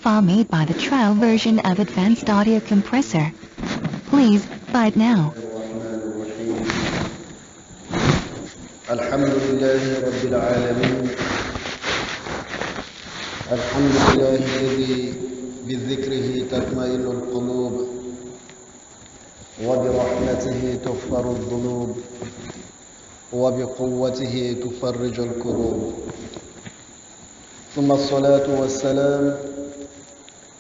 file made by the trial version of Advanced Audio Compressor. Please buy it now. الحمد لله رب العالمين. الحمد لله الذي بذكره تطمئن القلوب وبرحمته تغفر الذنوب وبقوته تفرج الكروب. ثم الصلاة والسلام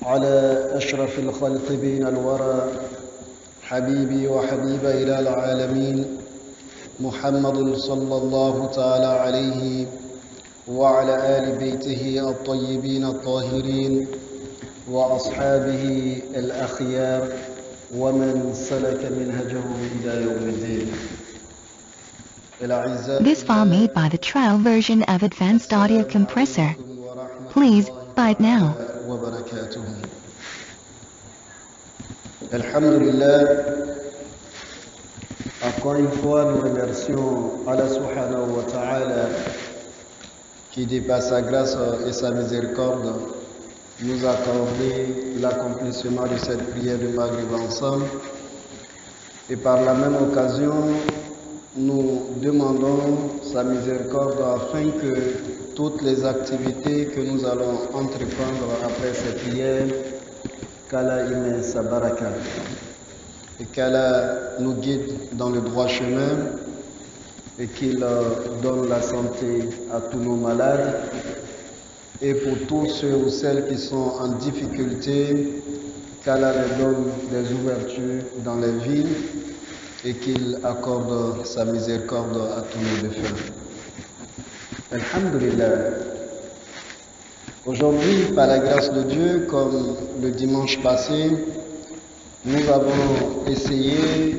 على أشرف الخلق بين الورى حبيبي وحبيب إلى العالمين محمد صلى الله تعالى عليه وعلى آل بيته الطيبين الطاهرين وأصحابه الأخيار ومن سلك منهجهم إلى يوم الدين. This file made by the trial version of Advanced Audio Compressor. Please buy it now. Alhamdulillah. Encore une fois, nous remercions Allah subhanahu wa ta'ala qui, de par sa grâce et sa miséricorde, nous a accordé l'accomplissement de cette prière de Maghrib ensemble. Et par la même occasion, nous demandons sa miséricorde afin que toutes les activités que nous allons entreprendre après cette prière, qu'Allah y mette sa baraka et qu'Allah nous guide dans le droit chemin et qu'il donne la santé à tous nos malades et pour tous ceux ou celles qui sont en difficulté, qu'Allah leur donne des ouvertures dans les vies et qu'il accorde sa miséricorde à tous nos défunts. Alhamdulillah. Aujourd'hui, par la grâce de Dieu, comme le dimanche passé, nous avons essayé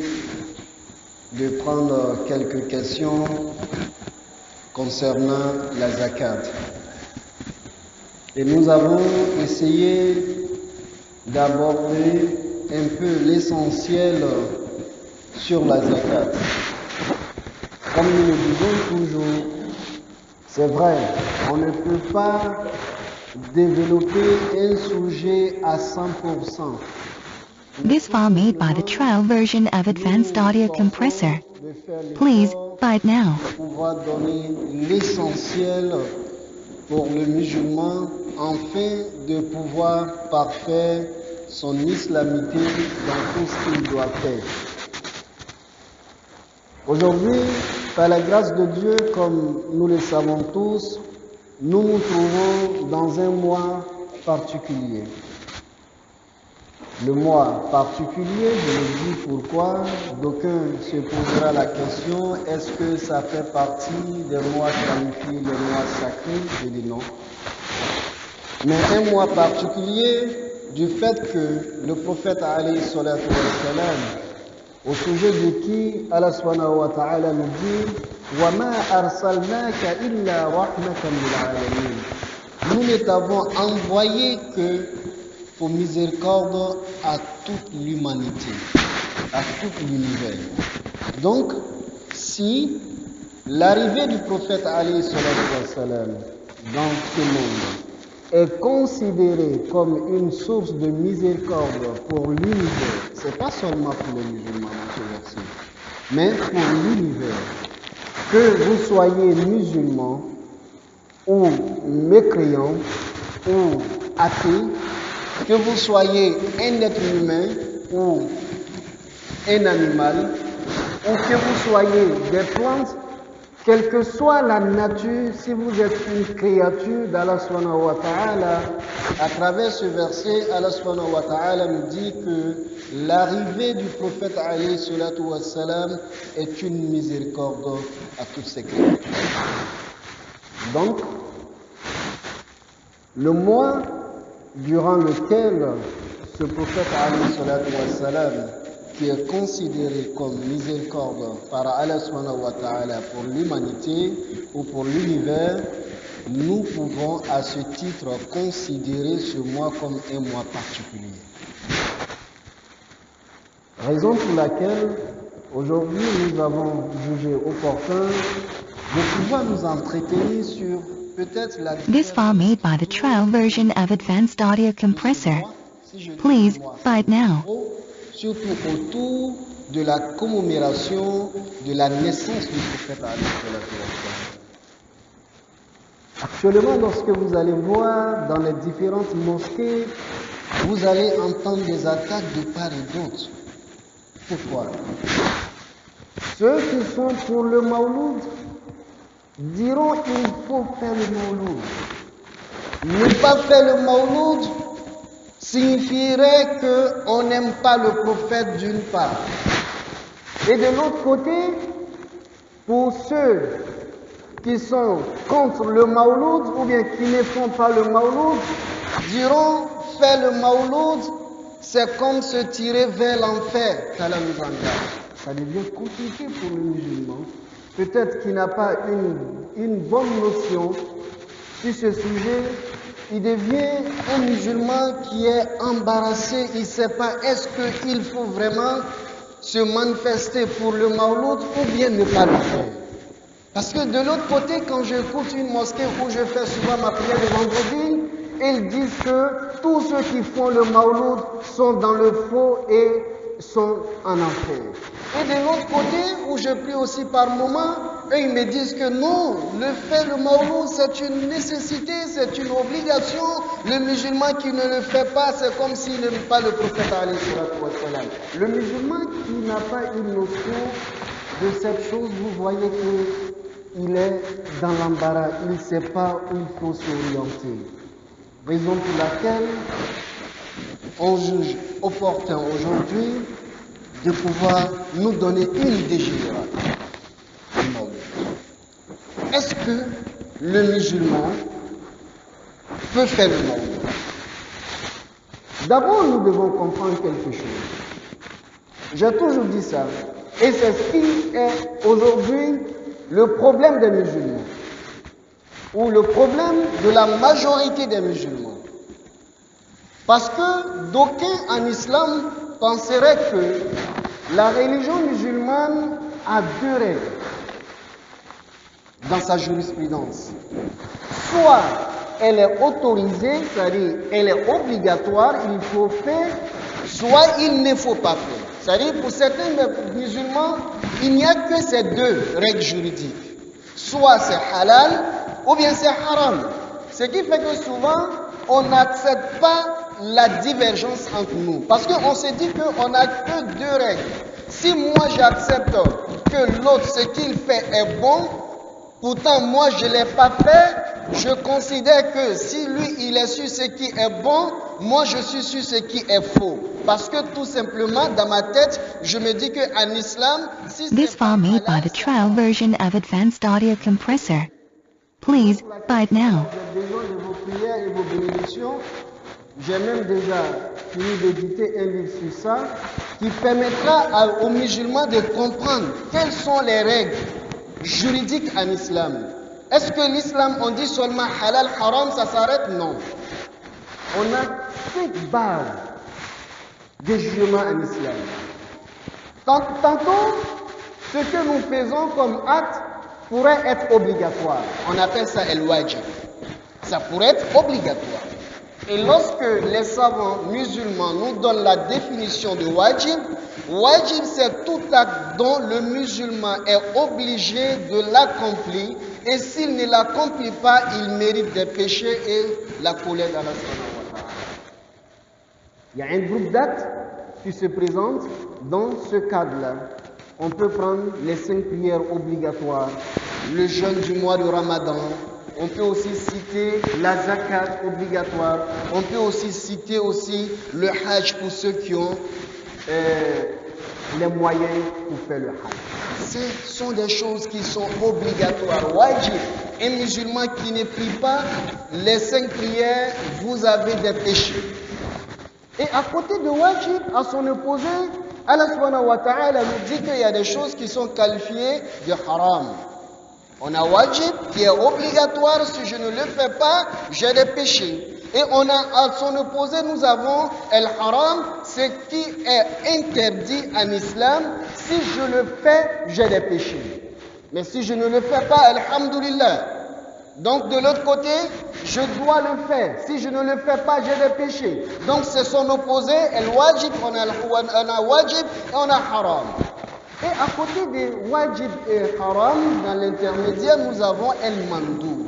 de prendre quelques questions concernant la zakat. Et nous avons essayé d'aborder un peu l'essentiel sur la zakat. Comme nous le disons toujours, c'est vrai, on ne peut pas développer un sujet à 100%. This file made by the trial version of Advanced Audio Compressor. Please buy it now. Pouvoir donner l'essentiel pour le musulman afin de pouvoir parfaire son islamité dans tout ce qu'il doit faire. Aujourd'hui, par la grâce de Dieu, comme nous le savons tous, nous nous trouvons dans un mois particulier. Le mois particulier, je le dis pourquoi, d'aucuns se posera la question, est-ce que ça fait partie des mois qualifiés, des mois sacrés? Je dis non. Mais un mois particulier du fait que le prophète alayhi salatu wa salam, au sujet de qui Allah subhanahu wa ta'ala nous dit wa ma arsalnaka illa rahmatan lil alamin. Nous ne t'avons envoyé que pour miséricorde à toute l'humanité, à tout l'univers. Donc, si l'arrivée du prophète alayhi salatu wa salam dans ce monde est considérée comme une source de miséricorde pour l'univers, c'est pas seulement pour les musulmans dans ce verset, mais pour l'univers. Que vous soyez musulman ou mécréant ou athée, que vous soyez un être humain ou un animal, ou que vous soyez des plantes, quelle que soit la nature, si vous êtes une créature d'Allah subhanahu wa ta'ala, à travers ce verset, Allah subhanahu wa ta'ala nous dit que l'arrivée du prophète alayhi salatu wa salam est une miséricorde à toutes ces créatures. Donc, le mois durant lequel ce prophète alayhi salatu wa salam, qui est considéré comme miséricorde par Allah subhanahu wa ta'ala pour l'humanité ou pour l'univers, nous pouvons à ce titre considérer ce mois comme un mois particulier. Raison pour laquelle aujourd'hui nous avons jugé opportun de pouvoir nous entretenir sur peut-être la This file made by the trial version of Advanced Audio Compressor. Please buy it now. Surtout autour de la commémoration de la naissance du prophète. Actuellement, lorsque vous allez voir dans les différentes mosquées, vous allez entendre des attaques de part et d'autre. Pourquoi? Ceux qui sont pour le Mawloud diront qu'il faut faire le Mawloud. Ne pas faire le Mawloud signifierait qu'on n'aime pas le prophète d'une part. Et de l'autre côté, pour ceux qui sont contre le Mawloud ou bien qui ne font pas le Mawloud, diront faire le Mawloud, c'est comme se tirer vers l'enfer, qu'Allah nous engage. Ça devient compliqué pour le musulman. Peut-être qu'il n'a pas une bonne notion sur ce sujet. Il devient un musulman qui est embarrassé. Il ne sait pas est-ce qu'il faut vraiment se manifester pour le Mawloud ou bien ne pas le faire. Parce que de l'autre côté, quand j'écoute une mosquée où je fais souvent ma prière de vendredi, ils disent que tous ceux qui font le Mawloud sont dans le faux et sont en enfer. Et de l'autre côté, où je prie aussi par moment, eux ils me disent que non, le Mawloud c'est une nécessité, c'est une obligation. Le musulman qui ne le fait pas, c'est comme s'il n'aime pas le prophète. Le musulman qui n'a pas une notion de cette chose, vous voyez qu'il est dans l'embarras, il ne sait pas où il faut s'orienter. Raison pour laquelle on juge opportun aujourd'hui de pouvoir nous donner une idée générale. Est-ce que le musulman peut faire le Mawloud? D'abord, nous devons comprendre quelque chose. J'ai toujours dit ça. Et c'est ce qui est aujourd'hui le problème des musulmans. Ou le problème de la majorité des musulmans. Parce que d'aucuns en islam penseraient que la religion musulmane a deux règles dans sa jurisprudence. Soit elle est autorisée, c'est-à-dire elle est obligatoire, il faut faire, soit il ne faut pas faire. C'est-à-dire pour certains musulmans, il n'y a que ces deux règles juridiques. Soit c'est halal ou bien c'est haram. Ce qui fait que souvent, on n'accepte pas la divergence entre nous. Parce qu'on se dit qu'on n'a que deux règles. Si moi j'accepte que l'autre, ce qu'il fait est bon, pourtant moi je ne l'ai pas fait, je considère que si lui il est sur ce qui est bon, moi je suis sur ce qui est faux. Parce que tout simplement dans ma tête, je me dis qu'en islam, si This file made by the trial version of Advanced Audio Compressor. Please buy it now. J'ai besoin de vos prières et vos bénédictions. J'ai même déjà fini d'éditer un livre sur ça qui permettra aux musulmans de comprendre quelles sont les règles juridiques en islam. Est-ce que l'islam, on dit seulement halal, haram, ça s'arrête? Non. On a 5 bases de jugement en islam. Tantôt, ce que nous faisons comme acte pourrait être obligatoire. On appelle ça el-wajib. Ça pourrait être obligatoire. Et lorsque les savants musulmans nous donnent la définition de wajib, wajib c'est tout acte dont le musulman est obligé de l'accomplir et s'il ne l'accomplit pas, il mérite des péchés et la colère d'Allah. Il y a un groupe d'actes qui se présente dans ce cadre-là. On peut prendre les 5 prières obligatoires, le jeûne du mois de Ramadan. On peut aussi citer la zakat obligatoire. On peut aussi citer le hajj pour ceux qui ont les moyens pour faire le hajj. Ce sont des choses qui sont obligatoires. Wajib, un musulman qui ne prie pas les 5 prières, vous avez des péchés. Et à côté de wajib, à son opposé, Allah subhanahu wa ta'ala nous dit qu'il y a des choses qui sont qualifiées de haram. On a wajib qui est obligatoire, si je ne le fais pas, j'ai des péchés. Et on a à son opposé, nous avons el-haram, ce qui est interdit en islam. Si je le fais, j'ai des péchés. Mais si je ne le fais pas, alhamdulillah, Donc de l'autre côté, je dois le faire. Si je ne le fais pas, j'ai des péchés. Donc c'est son opposé, al-wajib, on a wajib et on a haram. Et à côté des wajib et haram, dans l'intermédiaire, nous avons el-mandoub.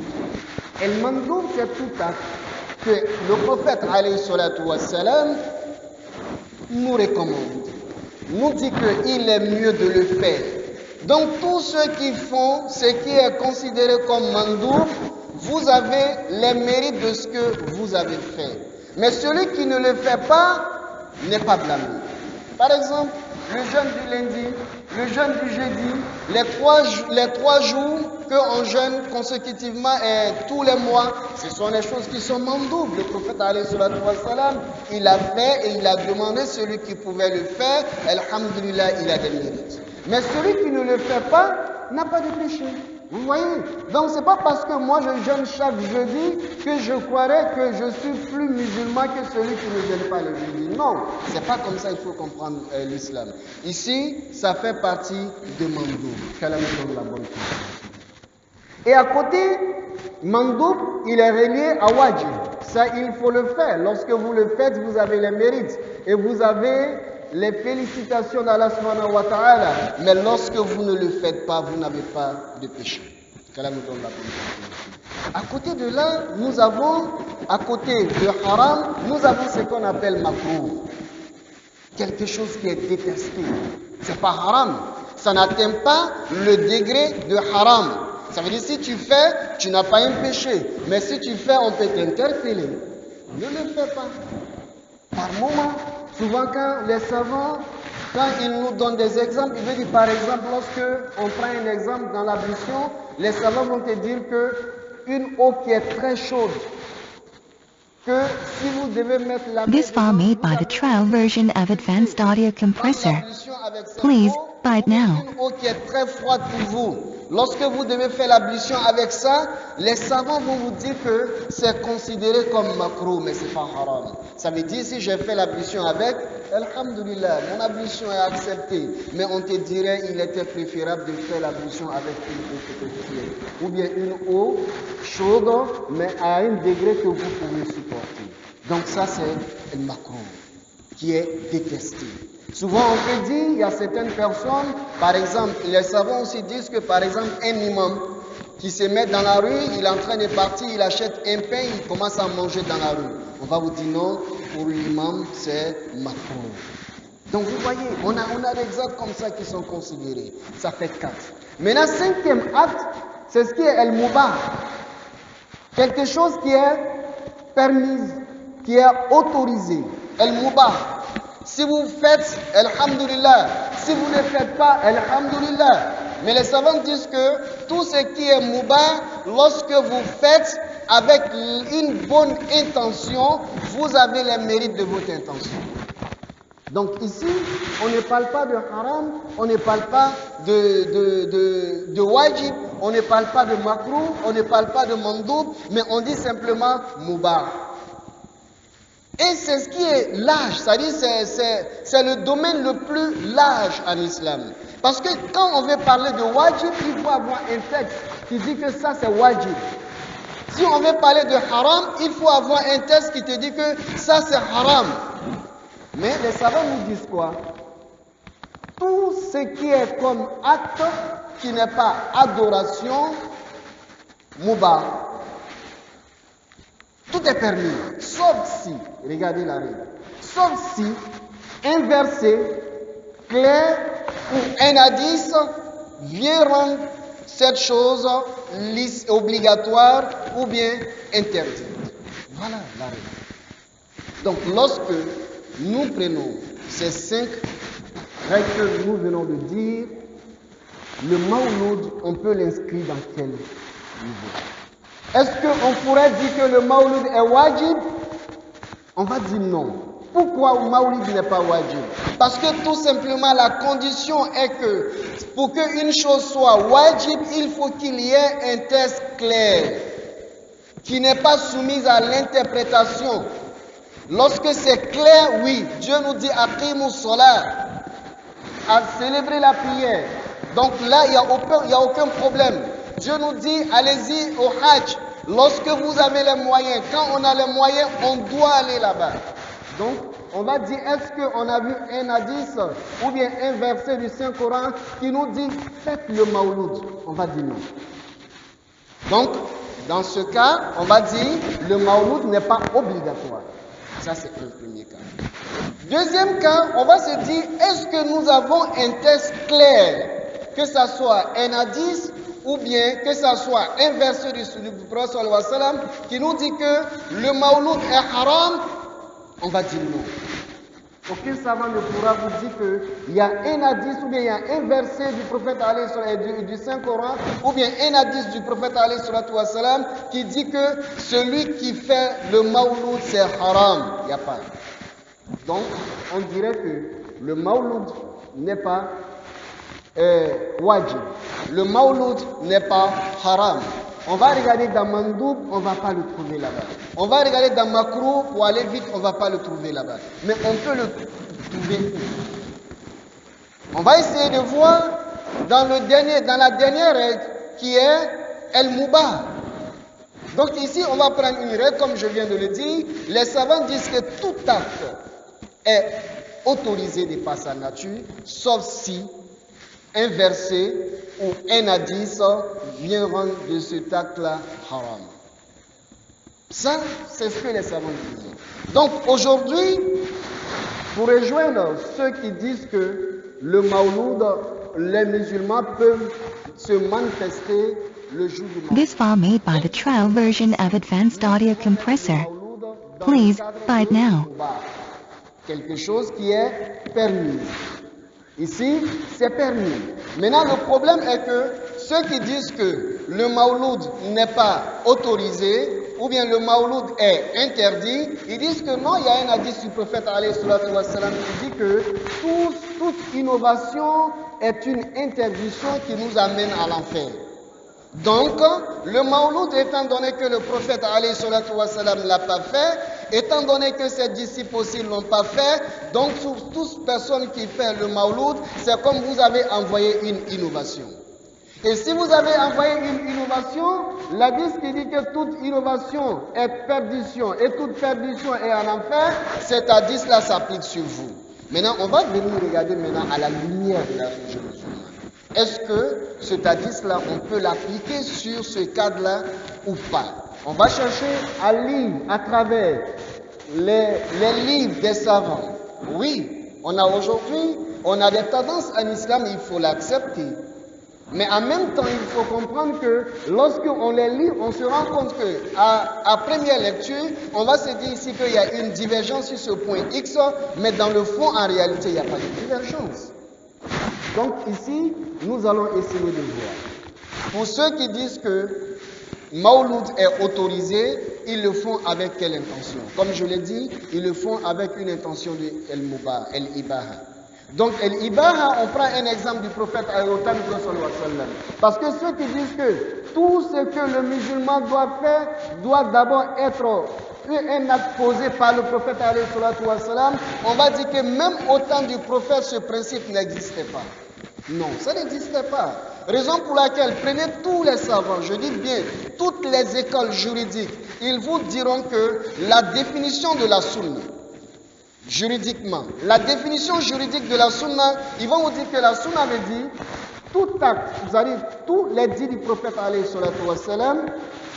El-mandoub, c'est tout acte que le prophète, alayhi salatu wassalam, nous recommande. Nous dit qu'il est mieux de le faire. Donc tous ceux qui font ce qui est considéré comme mandoub, vous avez les mérites de ce que vous avez fait. Mais celui qui ne le fait pas n'est pas blâmé. Par exemple, le jeûne du lundi, le jeûne du jeudi, les trois jours qu'on jeûne consécutivement et tous les mois, ce sont des choses qui sont mandoub. Le prophète alayhi salatu wassalam, il a fait et il a demandé celui qui pouvait le faire, alhamdulillah, il a des mérites. Mais celui qui ne le fait pas n'a pas de péché. Vous voyez? Donc c'est pas parce que moi je jeûne chaque jeudi que je croirais que je suis plus musulman que celui qui ne jeûne pas le jeudi. Non, c'est pas comme ça il faut comprendre l'islam. Ici, ça fait partie de mandoub. Qu'Allah nous donne la bonne compréhension. Et à côté, mandoub, il est relié à wajib. Ça, il faut le faire. Lorsque vous le faites, vous avez les mérites. Et vous avez les félicitations d'Allah subhanahu wa ta'ala. Mais lorsque vous ne le faites pas, vous n'avez pas de péché. Qu'Allah nous donne la bonne compréhension. À côté de là, nous avons, à côté de haram, nous avons ce qu'on appelle makrouh. Quelque chose qui est détesté. C'est pas haram. Ça n'atteint pas le degré de haram. Ça veut dire si tu fais, tu n'as pas un péché. Mais si tu fais, on peut t'interpeller. Ne le fais pas. Par moment, souvent quand les savants, quand ils nous donnent des exemples, ils veulent dire par exemple, lorsque on prend un exemple dans l'ablution, les savants vont te dire que une eau qui est très chaude, que si vous devez mettre la main This file made by the trial version of Advanced Audio Compressor. Please buy it now. Une eau qui est très froide pour vous. Lorsque vous devez faire l'ablution avec ça, les savants vont vous dire que c'est considéré comme makrouh, mais c'est pas haram. Ça veut dire si j'ai fait l'ablution avec, alhamdulillah, mon ablution est acceptée. Mais on te dirait il était préférable de faire l'ablution avec une eau qui est tiède. Ou bien une eau chaude, mais à un degré que vous pouvez supporter. Donc ça c'est le makrouh, qui est détesté. Souvent on peut dire, il y a certaines personnes, par exemple, les savants aussi disent que par exemple un imam qui se met dans la rue, il est en train de partir, il achète un pain, il commence à manger dans la rue. On va vous dire non, pour l'imam c'est makrouh. Donc vous voyez, on a des actes comme ça qui sont considérés. Ça fait 4. Maintenant, 5e acte, c'est ce qui est el-mubah. Quelque chose qui est permis, qui est autorisé. El-mubah. Si vous faites, alhamdulillah. Si vous ne faites pas, alhamdulillah. Mais les savants disent que tout ce qui est mubah, lorsque vous faites avec une bonne intention, vous avez les mérites de votre intention. Donc ici, on ne parle pas de haram, on ne parle pas de wajib, on ne parle pas de makrouh, on ne parle pas de mandoub, mais on dit simplement mubah. Et c'est ce qui est large, c'est-à-dire c'est le domaine le plus large en islam. Parce que quand on veut parler de wajib, il faut avoir un texte qui dit que ça c'est wajib. Si on veut parler de haram, il faut avoir un texte qui te dit que ça c'est haram. Mais les savants nous disent quoi? Tout ce qui est comme acte qui n'est pas adoration, mubah. Tout est permis, sauf si, regardez la règle, sauf si un verset clair ou un hadith vient rendre cette chose obligatoire ou bien interdite. Voilà la règle. Donc lorsque nous prenons ces 5 règles que nous venons de dire, le mawlud, on peut l'inscrire dans quel niveau? Est-ce qu'on pourrait dire que le mawlud est wajib? On va dire non. Pourquoi le mawlid n'est pas wajib? Parce que tout simplement la condition est que pour qu'une chose soit wajib, il faut qu'il y ait un texte clair qui n'est pas soumis à l'interprétation. Lorsque c'est clair, oui, Dieu nous dit aqimus salat, à célébrer la prière. Donc là, il n'y a aucun problème. Dieu nous dit, allez-y au Hajj. Lorsque vous avez les moyens, quand on a les moyens, on doit aller là-bas. Donc, on va dire, est-ce qu'on a vu un hadith ou bien un verset du Saint-Coran qui nous dit, faites le Mawlud? On va dire non. Donc, dans ce cas, on va dire, le Mawlud n'est pas obligatoire. Ça, c'est le premier cas. Deuxième cas, on va se dire, est-ce que nous avons un texte clair, que ce soit un hadith ou bien que ce soit un verset du prophète sallallahu alayhi wa sallam qui nous dit que le Mawlud est haram? On va dire non. Aucun savant ne pourra vous dire qu'il y a un hadith ou bien il y a un verset du prophète du Saint-Coran ou bien un hadith du prophète qui dit que celui qui fait le Mawlud c'est haram. Il n'y a pas. Donc, on dirait que le Mawlud n'est pas wajib. Le Mawlud n'est pas haram. On va regarder dans Mandoub, on ne va pas le trouver là-bas. On va regarder dans Makrou, pour aller vite, on ne va pas le trouver là-bas. Mais on peut le trouver où? On va essayer de voir dans la dernière règle qui est El Mubah. Donc ici, on va prendre une règle, comme je viens de le dire. Les savants disent que tout acte est autorisé de par sa nature, sauf si un verset ou un hadith vient rendre de cet acte-là haram. Ça, c'est ce que les savants disent. Donc aujourd'hui, pour rejoindre ceux qui disent que le Mawlud, les musulmans peuvent se manifester le jour du Mawlud. This file made by the trial version of Advanced Audio Compressor. Please buy it now. Quelque chose qui est permis. Ici, c'est permis. Maintenant, le problème est que ceux qui disent que le Mawlud n'est pas autorisé, ou bien le Mawlud est interdit, ils disent que non, il y a un hadith du prophète alayhi salatu wa salam qui dit que toute innovation est une interdiction qui nous amène à l'enfer. Donc, le Mawlud, étant donné que le prophète alayhi salatu wa salam ne l'a pas fait, étant donné que ses disciples aussi ne l'ont pas fait, donc toute personne qui fait le Mawlud, c'est comme vous avez envoyé une innovation. Et si vous avez envoyé une innovation, l'hadith qui dit que toute innovation est perdition et toute perdition est en enfer, cet hadith-là s'applique sur vous. Maintenant, on va venir regarder maintenant à la lumière de la religion musulmane. Est-ce que cet hadith-là, on peut l'appliquer sur ce cadre-là ou pas? On va chercher à lire à travers les livres des savants. Oui, on a des tendances en islam, il faut l'accepter. Mais en même temps, il faut comprendre que lorsqu'on les lit, on se rend compte qu'à première lecture, on va se dire ici qu'il y a une divergence sur ce point X, mais dans le fond, en réalité, il n'y a pas de divergence. Donc ici, nous allons essayer de voir. Pour ceux qui disent que Mawlud est autorisé, ils le font avec quelle intention? Comme je l'ai dit, ils le font avec une intention de El-Mubah, El-Ibaha. Donc, El-Ibaha, on prend un exemple du prophète sallallahu alayhi wa sallam. Parce que ceux qui disent que tout ce que le musulman doit faire doit d'abord être un acte posé par le prophète alayhi wa sallam, on va dire que même au temps du prophète, ce principe n'existait pas. Non, ça n'existait pas. Raison pour laquelle, prenez tous les savants, je dis bien, toutes les écoles juridiques, ils vous diront que la définition de la sunna, juridiquement, la définition juridique de la sunna, ils vont vous dire que la sunna veut dire tout acte, c'est-à-dire tous les dits du prophète alayhi wa sallam,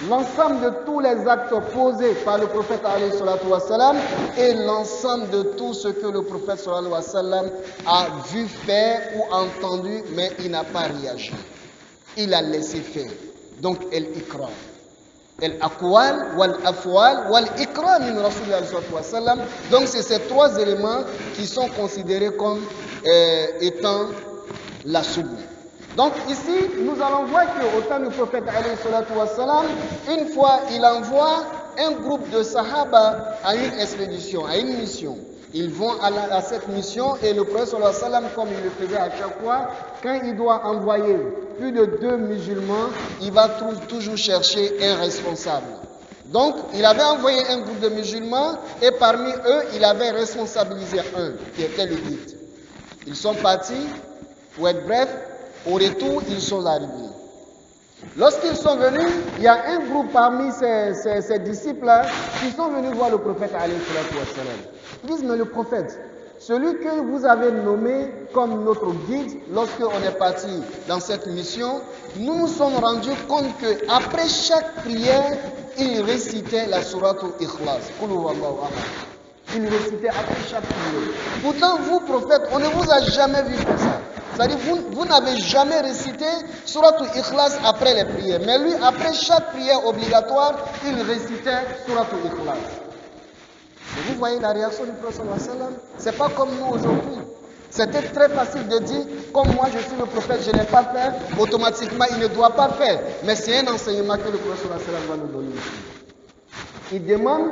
l'ensemble de tous les actes posés par le prophète alayhi wa sallam et l'ensemble de tout ce que le prophète sallallahu alayhi wa sallam a vu faire ou entendu, mais il n'a pas réagi. Il a laissé faire. Donc, el-ikram. El-aqwal, wal-afwal, wal-ikram min Rasulullah sallallahu alayhi wa sallam. Donc, c'est ces trois éléments qui sont considérés comme étant la sunna. Donc ici, nous allons voir qu'au temps du prophète alayhi wa sallam, une fois, il envoie un groupe de sahaba à une expédition, à une mission. Ils vont à cette mission et le prophète sallallahu alayhi wa sallam, comme il le faisait à chaque fois, quand il doit envoyer plus de 2 musulmans, il va toujours chercher un responsable. Donc, il avait envoyé un groupe de musulmans et parmi eux, il avait responsabilisé un, qui était le guide. Ils sont partis, pour être bref, au retour, ils sont arrivés. Lorsqu'ils sont venus, il y a un groupe parmi ces disciples-là qui sont venus voir le prophète alayhi salatu wassalam. Ils disent, mais le prophète, celui que vous avez nommé comme notre guide lorsqu'on est parti dans cette mission, nous nous sommes rendus compte qu'après chaque prière, il récitait la sourate Ikhlas. Il récitait après chaque prière. Pourtant, vous, prophète, on ne vous a jamais vu faire ça. C'est-à-dire, vous n'avez jamais récité sourate Ikhlas après les prières. Mais lui, après chaque prière obligatoire, il récitait sourate Ikhlas. Et vous voyez la réaction du prophète sallallahu alayhi wa sallam. C'est pas comme nous aujourd'hui. C'était très facile de dire, comme moi je suis le prophète, je n'ai pas fait, automatiquement il ne doit pas faire. Mais c'est un enseignement que le prophète sallallahu alayhi wa sallam va nous donner ici. Il demande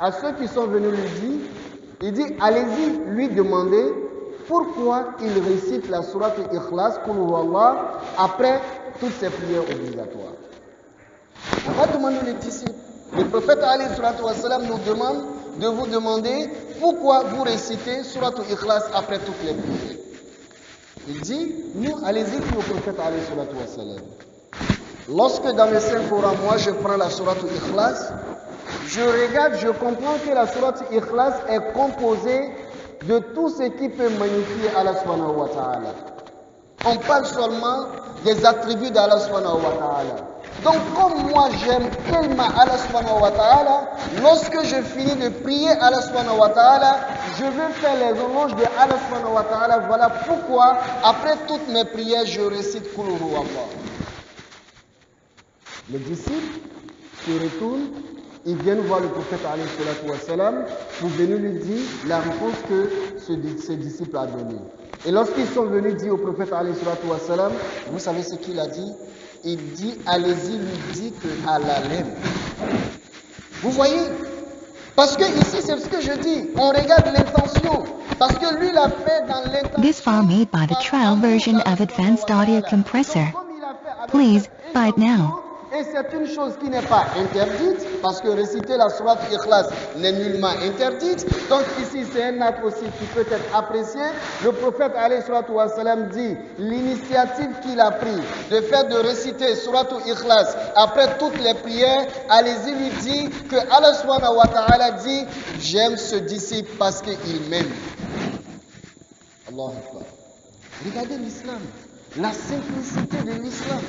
à ceux qui sont venus lui dire, il dit, allez-y lui demander pourquoi il récite la sourate Ikhlas, Qul huwallah, après toutes ces prières obligatoires. On va demander les disciples. Le prophète alayhi salatu wassalam nous demande de vous demander pourquoi vous récitez sourate Ikhlas après toutes les prières. Il dit, nous, allez-y au prophète alayhi salatu wassalam. Lorsque dans le Saint-Coran, moi je prends la sourate Ikhlas, je regarde, je comprends que la sourate Ikhlas est composée de tout ce qui peut magnifier Allah subhanahu wa ta'ala. On parle seulement des attributs d'Allah subhanahu wa ta'ala. Donc comme moi j'aime tellement Allah subhanahu wa ta'ala, lorsque je finis de prier Allah subhanahu wa ta'ala, je veux faire les louanges de Allah subhanahu wa ta'ala. Voilà pourquoi après toutes mes prières je récite Qul huwallah. Les disciples se retournent, ils viennent voir le prophète alayhi salatu wassalam pour venir lui dire la réponse que ce disciple a donnée. Et lorsqu'ils sont venus dire au prophète alayhi salatu wassalam, vous savez ce qu'il a dit? Il dit, allez-y lui dire que Allah l'aime. Vous voyez? Parce que ici, c'est ce que je dis, on regarde l'intention. Parce que lui l'a fait dans l'intention. This file made by the trial version of Advanced Audio Compressor. Please buy it now. Et c'est une chose qui n'est pas interdite, parce que réciter la sourate Ikhlas n'est nullement interdite. Donc ici, c'est un acte aussi qui peut être apprécié. Le prophète alayhi salatu wa sallam dit, l'initiative qu'il a prise de faire de réciter sourate Ikhlas après toutes les prières, allez-y lui dire que Allah subhanahu wa ta'ala dit, j'aime ce disciple parce qu'il m'aime. Allahu Akbar. Regardez l'islam, la simplicité de l'islam.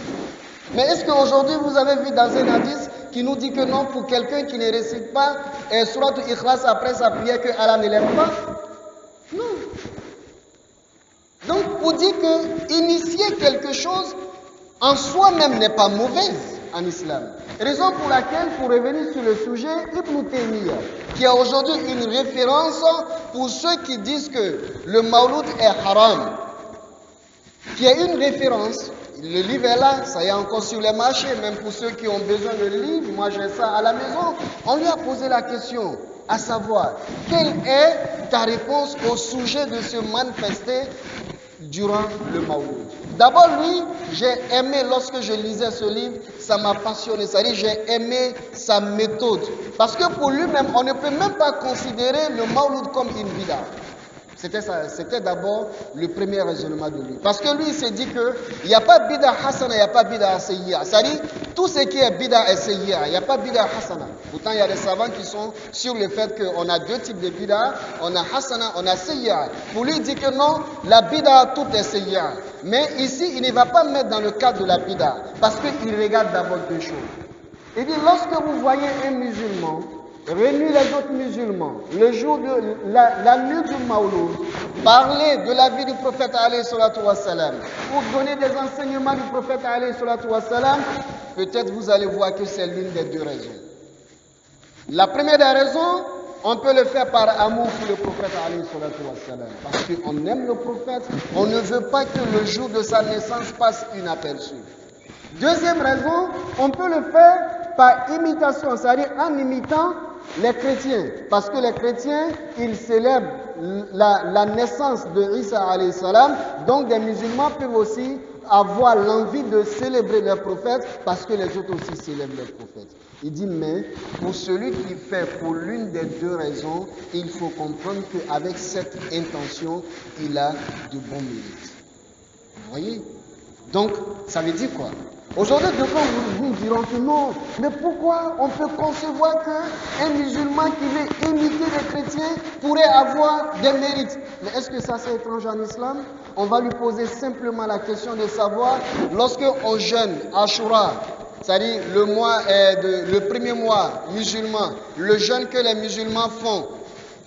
Mais est-ce qu'aujourd'hui vous avez vu dans un hadith qui nous dit que non, pour quelqu'un qui ne récite pas sourate Ikhlas après sa prière, que Allah ne l'aime pas? Non. Donc pour dire que initier quelque chose en soi-même n'est pas mauvaise en islam. Raison pour laquelle, pour revenir sur le sujet, Ibn Taymiyyah, qui a aujourd'hui une référence pour ceux qui disent que le mawlud est haram, qui a une référence. Le livre est là, ça y est encore sur les marchés, même pour ceux qui ont besoin de le livre, moi j'ai ça à la maison. On lui a posé la question, à savoir, quelle est ta réponse au sujet de se manifester durant le Mawlud? D'abord lui, j'ai aimé, lorsque je lisais ce livre, ça m'a passionné, c'est-à-dire j'ai aimé sa méthode. Parce que pour lui-même, on ne peut même pas considérer le Mawlud comme une bid'a. C'était d'abord le premier raisonnement de lui. Parce que lui, il s'est dit qu'il n'y a pas bida hasana, il n'y a pas bida sayyi'a. C'est-à-dire, tout ce qui est bida est sayyi'a. Il n'y a pas bida hasana. Pourtant, il y a des savants qui sont sur le fait qu'on a deux types de bida. On a hasana, on a sayyi'a. Pour lui, il dit que non, la bida, tout est sayyi'a. Mais ici, il ne va pas mettre dans le cadre de la bida. Parce qu'il regarde d'abord deux choses. Il dit, lorsque vous voyez un musulman réunir les autres musulmans, le jour de la nuit du Mawlud, parler de la vie du prophète alayhi salatu wassalam, pour donner des enseignements du prophète alayhi salatu wassalam, peut-être vous allez voir que c'est l'une des deux raisons. La première des raisons, on peut le faire par amour pour le prophète alayhi salatu wassalam, parce qu'on aime le prophète, on ne veut pas que le jour de sa naissance passe inaperçu. Deuxième raison, on peut le faire par imitation, c'est-à-dire en imitant les chrétiens, parce que les chrétiens, ils célèbrent la naissance de Isa alayhi salam, donc des musulmans peuvent aussi avoir l'envie de célébrer leur prophète, parce que les autres aussi célèbrent leur prophète. Il dit, mais pour celui qui fait pour l'une des deux raisons, il faut comprendre qu'avec cette intention, il a de bons mérites. Vous voyez? Donc, ça veut dire quoi? Aujourd'hui, d'aucuns vous diront que non, mais pourquoi on peut concevoir qu'un musulman qui veut imiter les chrétiens pourrait avoir des mérites? Mais est-ce que ça c'est étrange en islam? On va lui poser simplement la question de savoir, lorsque on jeûne Ashura, c'est-à-dire le premier mois musulman, le jeûne que les musulmans font,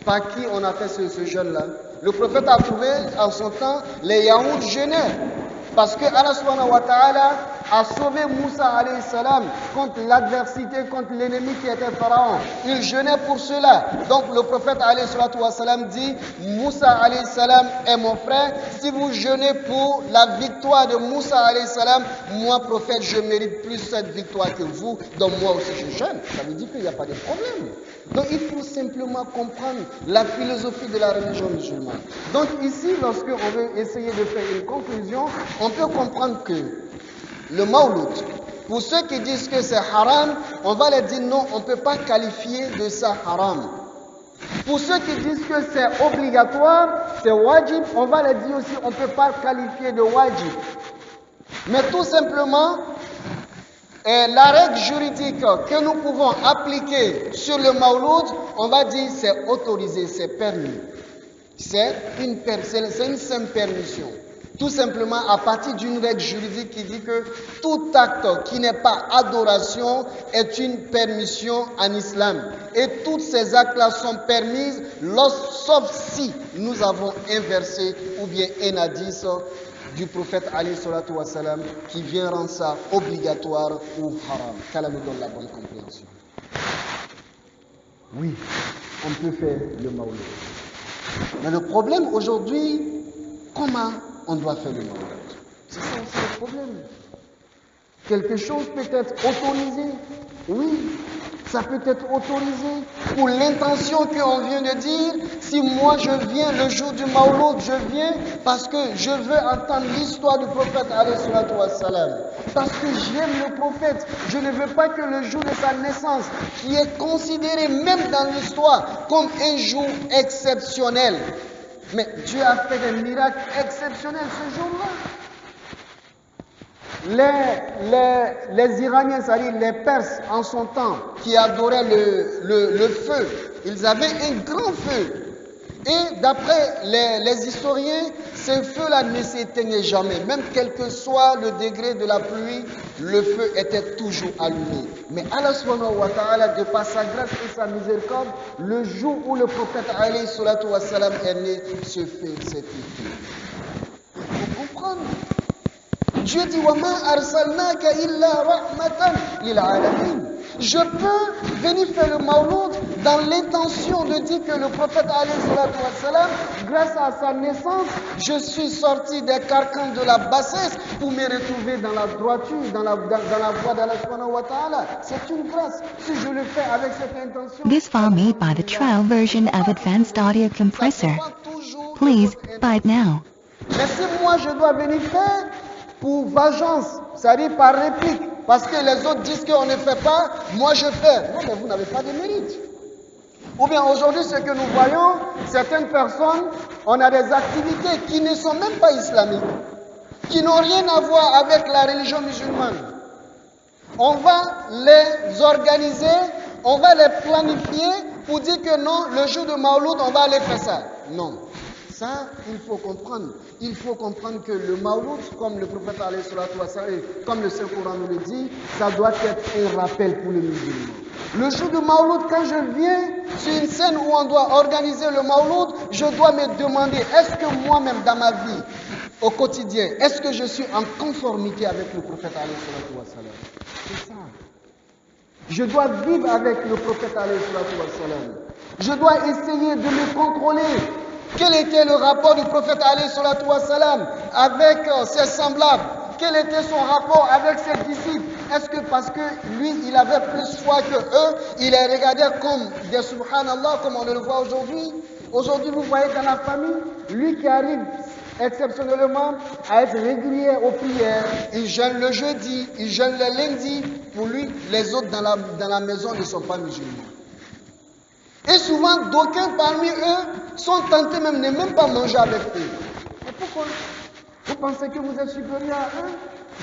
par qui on a fait ce jeûne-là? Le prophète a trouvé en son temps les Yaouds jeûnaient. Parce que Allah subhanahu wa ta'ala a sauvé Moussa alayhi salam contre l'adversité, contre l'ennemi qui était Pharaon. Il jeûnait pour cela. Donc le prophète alayhi salam dit, Moussa alayhi salam est mon frère. Si vous jeûnez pour la victoire de Moussa alayhi salam, moi prophète, je mérite plus cette victoire que vous. Donc moi aussi je jeûne. Ça veut dire qu'il n'y a pas de problème. Donc il faut simplement comprendre la philosophie de la religion musulmane. Donc ici, lorsque on veut essayer de faire une conclusion, on peut comprendre que le Mawlud, pour ceux qui disent que c'est haram, on va leur dire non, on ne peut pas qualifier de ça haram. Pour ceux qui disent que c'est obligatoire, c'est wajib, on va leur dire aussi on ne peut pas qualifier de wajib. Mais tout simplement, la règle juridique que nous pouvons appliquer sur le Mawlud, on va dire c'est autorisé, c'est permis. C'est une simple permission. Tout simplement à partir d'une règle juridique qui dit que tout acte qui n'est pas adoration est une permission en islam. Et tous ces actes-là sont permis sauf si nous avons inversé ou bien un hadith du prophète alayhi salatu wa salam qui vient rendre ça obligatoire ou haram. Qu'Allah nous donne la bonne compréhension. Oui, on peut faire le Mawlud. Mais le problème aujourd'hui, comment on doit faire le Mawlud? C'est ça aussi le problème. Quelque chose peut être autorisé. Oui, ça peut être autorisé pour l'intention qu'on vient de dire. Si moi je viens le jour du Mawlud, je viens parce que je veux entendre l'histoire du prophète alayhi salatu wa salam. Parce que j'aime le prophète. Je ne veux pas que le jour de sa naissance, qui est considéré même dans l'histoire comme un jour exceptionnel. Mais Dieu a fait des miracles exceptionnels ce jour-là. Les Iraniens, c'est-à-dire les Perses en son temps, qui adoraient le feu, ils avaient un grand feu. Et d'après les historiens, ce feu-là ne s'éteignait jamais. Même quel que soit le degré de la pluie, le feu était toujours allumé. Mais Allah subhanahu wa ta'ala, de par sa grâce et sa miséricorde, le jour où le prophète alayhi salatu wa salam est né, ce feu s'est éteint. Il faut comprendre. Dieu dit وَمَا أَرْسَلْنَاكَ إِلَّا رَحْمَةً لِلْعَالَمِينَ. Je peux venir faire le Mawlud dans l'intention de dire que le prophète alayhi salatu wa salam, grâce à sa naissance, je suis sorti des carcans de la bassesse pour me retrouver dans la droiture, dans la voie d'Allah subhanahu wa ta'ala. C'est une grâce. Si je le fais avec cette intention. This file made by the trial version of Advanced Audio Compressor. Please buy it now. Mais si moi je dois venir faire pour vengeance, c'est-à-dire par réplique, parce que les autres disent qu'on ne fait pas, moi je fais. Non, mais vous n'avez pas de mérite. Ou bien aujourd'hui, ce que nous voyons, certaines personnes, on a des activités qui ne sont même pas islamiques, qui n'ont rien à voir avec la religion musulmane. On va les organiser, on va les planifier pour dire que non, le jour de Mawlud, on va aller faire ça. Non. Ça, il faut comprendre. Il faut comprendre que le Mawlud, comme le prophète alayhi salatu wa salam, comme le Saint-Coran nous le dit, ça doit être un rappel pour les musulmans. Le jour du Mawlud, quand je viens sur une scène où on doit organiser le Mawlud, je dois me demander, est-ce que moi-même dans ma vie, au quotidien, est-ce que je suis en conformité avec le prophète alayhi salatu wa salam? C'est ça. Je dois vivre avec le prophète alayhi salatu wa salam. Je dois essayer de me contrôler. Quel était le rapport du prophète alayhi salatu wa salam avec ses semblables? Quel était son rapport avec ses disciples? Est-ce que parce que lui, il avait plus foi que eux, il les regardait comme des subhanallah, comme on le voit aujourd'hui? Aujourd'hui, vous voyez dans la famille, lui qui arrive exceptionnellement à être régulier aux prières, il jeûne le jeudi, il jeûne le lundi. Pour lui, les autres dans la maison ne sont pas musulmans. Et souvent, d'aucuns parmi eux sont tentés même pas manger avec eux. Et pourquoi? Vous pensez que vous êtes supérieur à eux?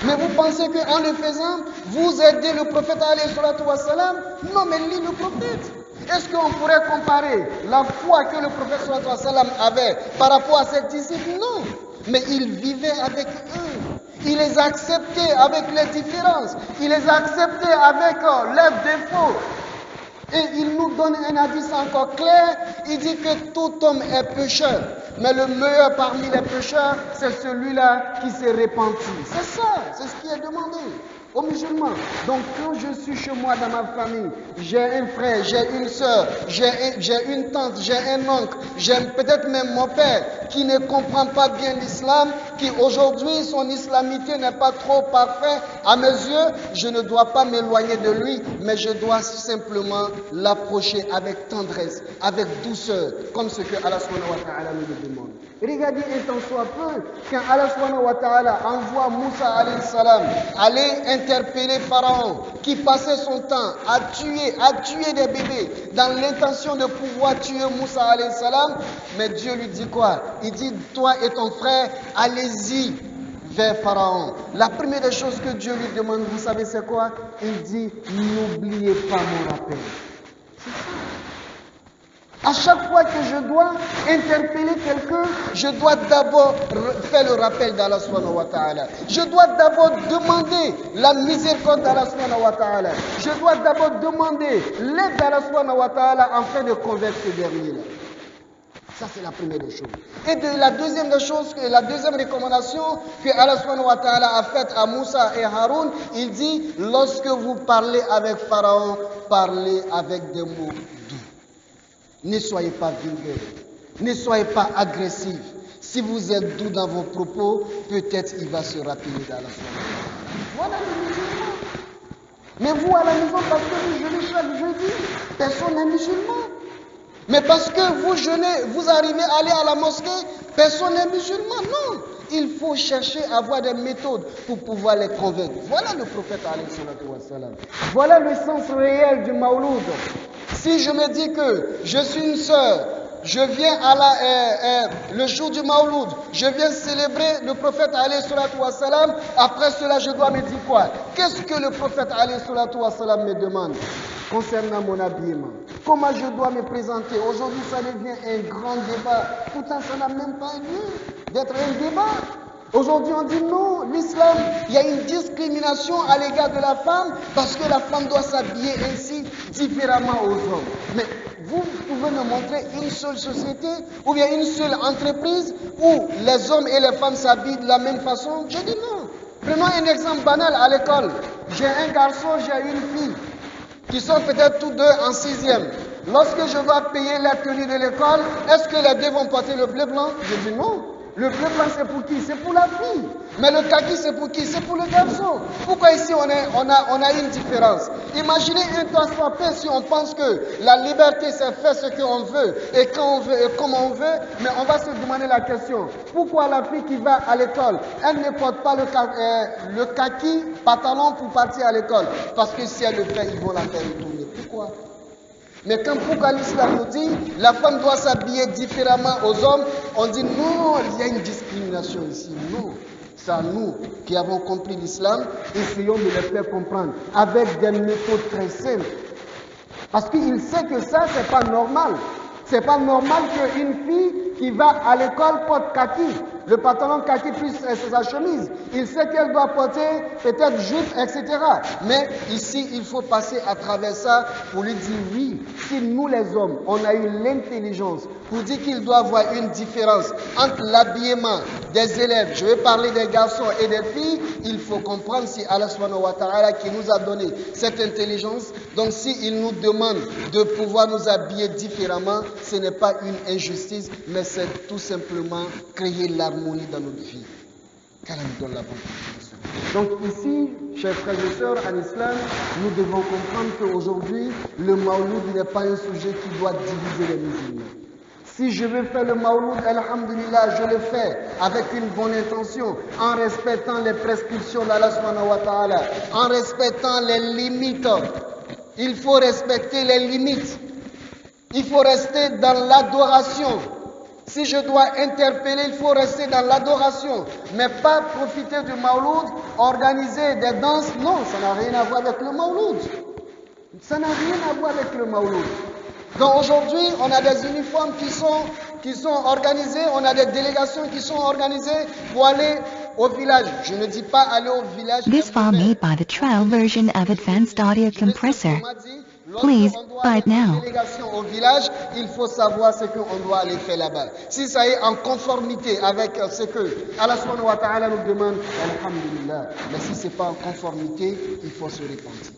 Mais vous pensez qu'en le faisant, vous aidez le prophète alayhi salatu wassalam? Non, mais lis le prophète. Est-ce qu'on pourrait comparer la foi que le prophète sallallahu alayhi wa sallam avait par rapport à ses disciples? Non. Mais il vivait avec eux. Il les acceptait avec les différences. Il les acceptait avec leurs défauts. Et il nous donne un hadith encore clair. Il dit que tout homme est pécheur. Mais le meilleur parmi les pécheurs, c'est celui-là qui s'est repenti. C'est ça, c'est ce qui est demandé aux musulmans. Donc quand je suis chez moi dans ma famille, j'ai un frère, j'ai une soeur, j'ai une tante, j'ai un oncle, j'ai peut-être même mon père qui ne comprend pas bien l'islam, qui aujourd'hui son islamité n'est pas trop parfaite à mes yeux, je ne dois pas m'éloigner de lui, mais je dois simplement l'approcher avec tendresse, avec douceur, comme ce que Allah subhanahu wa ta'ala nous demande. Regardez un temps soit peu, quand Allah subhanahu wa ta'ala envoie Moussa alayhi salam aller interpeller Pharaon, qui passait son temps à tuer des bébés, dans l'intention de pouvoir tuer Moussa alayhi salam, mais Dieu lui dit quoi? Il dit, toi et ton frère, allez-y vers Pharaon. La première des choses que Dieu lui demande, vous savez c'est quoi? Il dit, n'oubliez pas mon rappel. C'est ça. À chaque fois que je dois interpeller quelqu'un, je dois d'abord faire le rappel d'Allah subhanahu wa ta'ala. Je dois d'abord demander la miséricorde d'Allah subhanahu wa ta'ala. Je dois d'abord demander l'aide d'Allah subhanahu wa ta'ala afin de convaincre ce dernier-là. Ça, c'est la première des choses. Et la deuxième des choses, la deuxième recommandation que Allah subhanahu wa ta'ala a faite à Moussa et Haroun, il dit, lorsque vous parlez avec Pharaon, parlez avec des mots doux. Ne soyez pas vulgaires, ne soyez pas agressifs. Si vous êtes doux dans vos propos, peut-être il va se rappeler d'Allah. Voilà les musulmans. Mais vous à la maison, parce que vous jeûnez chaque jeudi, personne n'est musulman. Mais parce que vous jeûnez, vous arrivez à aller à la mosquée, personne n'est musulman. Non, il faut chercher à avoir des méthodes pour pouvoir les convaincre. Voilà le prophète alayhi salatu wassalam. Voilà le sens réel du Mawloud. Si je me dis que je suis une sœur, je viens le jour du Mawloud, je viens célébrer le prophète alayhi salatu wassalam, après cela je dois me dire quoi? Qu'est-ce que le prophète alayhi salatu wassalam me demande concernant mon habillement? Comment je dois me présenter? Aujourd'hui ça devient un grand débat, pourtant ça n'a même pas lieu d'être un débat. Aujourd'hui, on dit non, l'islam, il y a une discrimination à l'égard de la femme parce que la femme doit s'habiller ainsi différemment aux hommes. Mais vous pouvez me montrer une seule société ou bien une seule entreprise où les hommes et les femmes s'habillent de la même façon? Je dis non. Prenons un exemple banal à l'école. J'ai un garçon, j'ai une fille qui sont peut-être tous deux en 6e. Lorsque je dois payer la tenue de l'école, est-ce que les deux vont porter le bleu blanc? Je dis non. Le bleu blanc c'est pour qui? C'est pour la fille. Mais le kaki c'est pour qui? C'est pour le garçon. Pourquoi ici on a une différence? Imaginez un transport si on pense que la liberté c'est faire ce qu'on veut et quand on veut et comment on veut, mais on va se demander la question. Pourquoi la fille qui va à l'école, elle ne porte pas le kaki pantalon pour partir à l'école? Parce que si elle le fait, ils vont la faire retourner. Pourquoi? Mais pourquoi l'islam nous dit la femme doit s'habiller différemment aux hommes, on dit non, il y a une discrimination ici. Non, c'est à nous qui avons compris l'islam, essayons de le faire comprendre avec des méthodes très simples. Parce qu'il sait que ça, c'est pas normal. C'est pas normal qu'une fille qui va à l'école porte kaki, le pantalon kaki plus sa chemise. Il sait qu'elle doit porter peut-être jupe, etc. Mais ici, il faut passer à travers ça pour lui dire oui. Si nous les hommes, on a eu l'intelligence pour dire qu'il doit y avoir une différence entre l'habillement des élèves, je vais parler des garçons et des filles, il faut comprendre si Allah subhanahu wa ta'ala qui nous a donné cette intelligence, donc s'il nous demande de pouvoir nous habiller différemment, ce n'est pas une injustice, mais c'est tout simplement créer l'harmonie dans notre vie. Qu'Allah nous donne la bonne compréhension. Donc ici, chers frères et sœurs, en islam, nous devons comprendre qu'aujourd'hui, le Mawloud n'est pas un sujet qui doit diviser les musulmans. Si je veux faire le Mawloud, alhamdulillah, je le fais avec une bonne intention, en respectant les prescriptions d'Allah subhanahu wa ta'ala, en respectant les limites. Il faut respecter les limites. Il faut rester dans l'adoration. Si je dois interpeller, il faut rester dans l'adoration, mais pas profiter du Mawlud, organiser des danses. Non, ça n'a rien à voir avec le Mawlud. Ça n'a rien à voir avec le Mawlud. Donc aujourd'hui, on a des uniformes qui sont organisés, on a des délégations qui sont organisées pour aller au village. Je ne dis pas aller au village. This file made by the trial version of Advanced Audio Compressor. Please, buy it now. Au village, il faut savoir ce qu'on doit aller faire là-bas. Si ça est en conformité avec ce que Allah subhanahu wa ta'ala nous demande, alhamdulillah. Mais si ce n'est pas en conformité, il faut se repentir.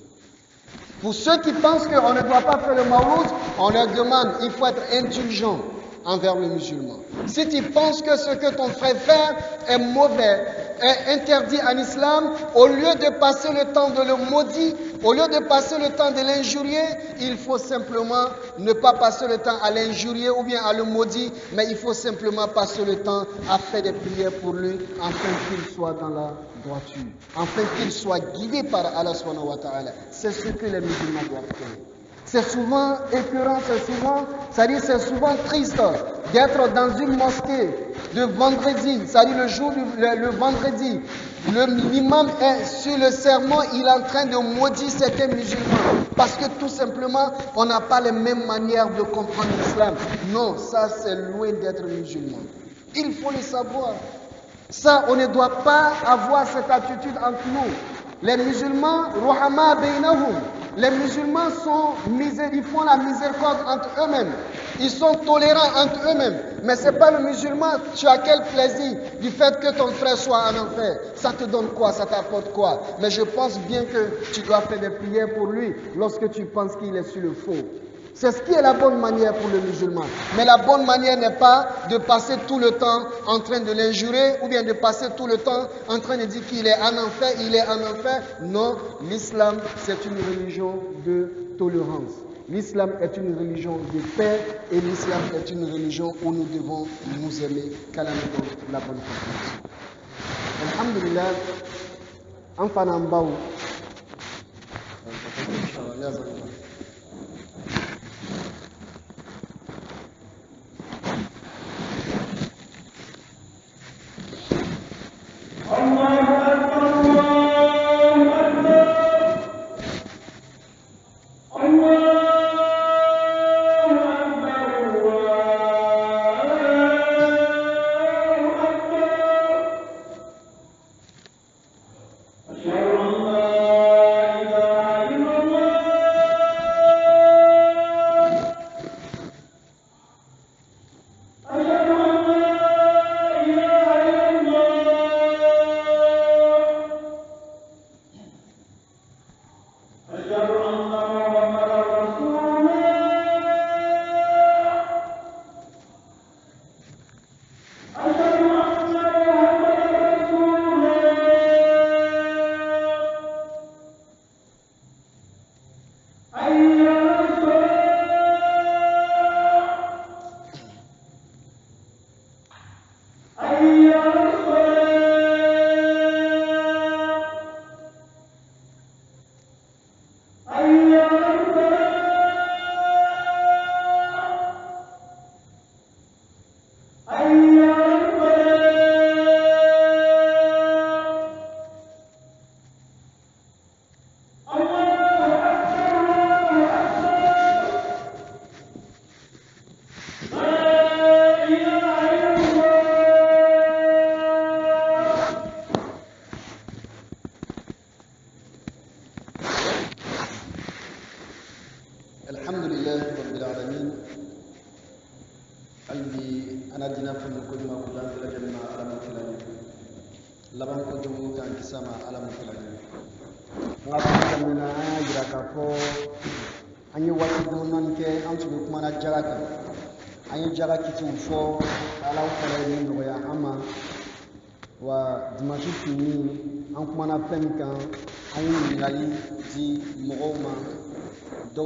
Pour ceux qui pensent qu'on ne doit pas faire le mawlud, on leur demande, il faut être indulgent envers le musulman. Si tu penses que ce que ton frère fait est mauvais, est interdit en islam, au lieu de passer le temps de le maudire, au lieu de passer le temps de l'injurier, il faut simplement ne pas passer le temps à l'injurier ou bien à le maudire, mais il faut simplement passer le temps à faire des prières pour lui, afin qu'il soit dans la droiture, afin qu'il soit guidé par Allah subhanahu wa ta'ala. C'est ce que les musulmans doivent faire. C'est souvent écœurant, c'est souvent triste d'être dans une mosquée de vendredi, c'est-à-dire le vendredi. L'imam est sur le serment, il est en train de maudire certains musulmans. Parce que tout simplement, on n'a pas les mêmes manières de comprendre l'islam. Non, ça c'est loin d'être musulman. Il faut le savoir. Ça, on ne doit pas avoir cette attitude entre nous. Les musulmans, ruhama baynahum. Les musulmans ils font la miséricorde entre eux-mêmes. Ils sont tolérants entre eux-mêmes. Mais ce n'est pas le musulman. Tu as quel plaisir du fait que ton frère soit en enfer? Ça te donne quoi? Ça t'apporte quoi? Mais je pense bien que tu dois faire des prières pour lui lorsque tu penses qu'il est sur le faux. C'est ce qui est la bonne manière pour le musulman. Mais la bonne manière n'est pas de passer tout le temps en train de l'injurer ou bien de passer tout le temps en train de dire qu'il est en enfer, il est en enfer. Non, l'islam, c'est une religion de tolérance. L'islam est une religion de paix et l'islam est une religion où nous devons nous aimer. Qu'Allah nous donne la bonne compréhension. Alhamdulillah, en fanambaou.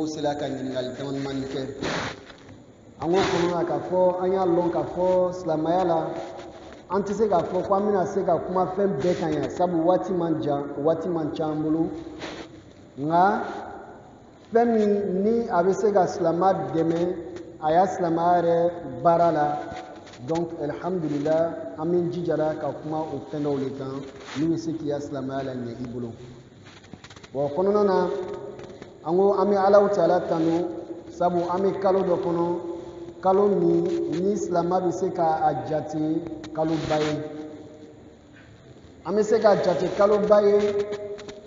Sela ka ɲininkali damadamani kɛ an ko kɔnɔna k'a fɔ an y'a lɔn k'a fɔ silamɛya la an tɛ se k'a fɔ ko an bɛna se ka kuma fɛn bɛɛ kan yan sabu waati man jan waati man ca an bolo nka fɛn min ni a bɛ se ka silamɛya dɛmɛ a y'a silamɛya yɛrɛ baara la Donc, alhamdulillah, amin jijara ka kuma o fɛn dɔw le kan min bɛ se k'i ya silamɛya la ɲɛ i bolo. Bon, kɔnɔna na an ko an bɛ Alahu Taala tanu sabu an bɛ kalo dɔ kɔnɔ, kalo min ni silamɛ bɛ se k'a jate kaloba ye. An bɛ se k'a jate kaloba ye,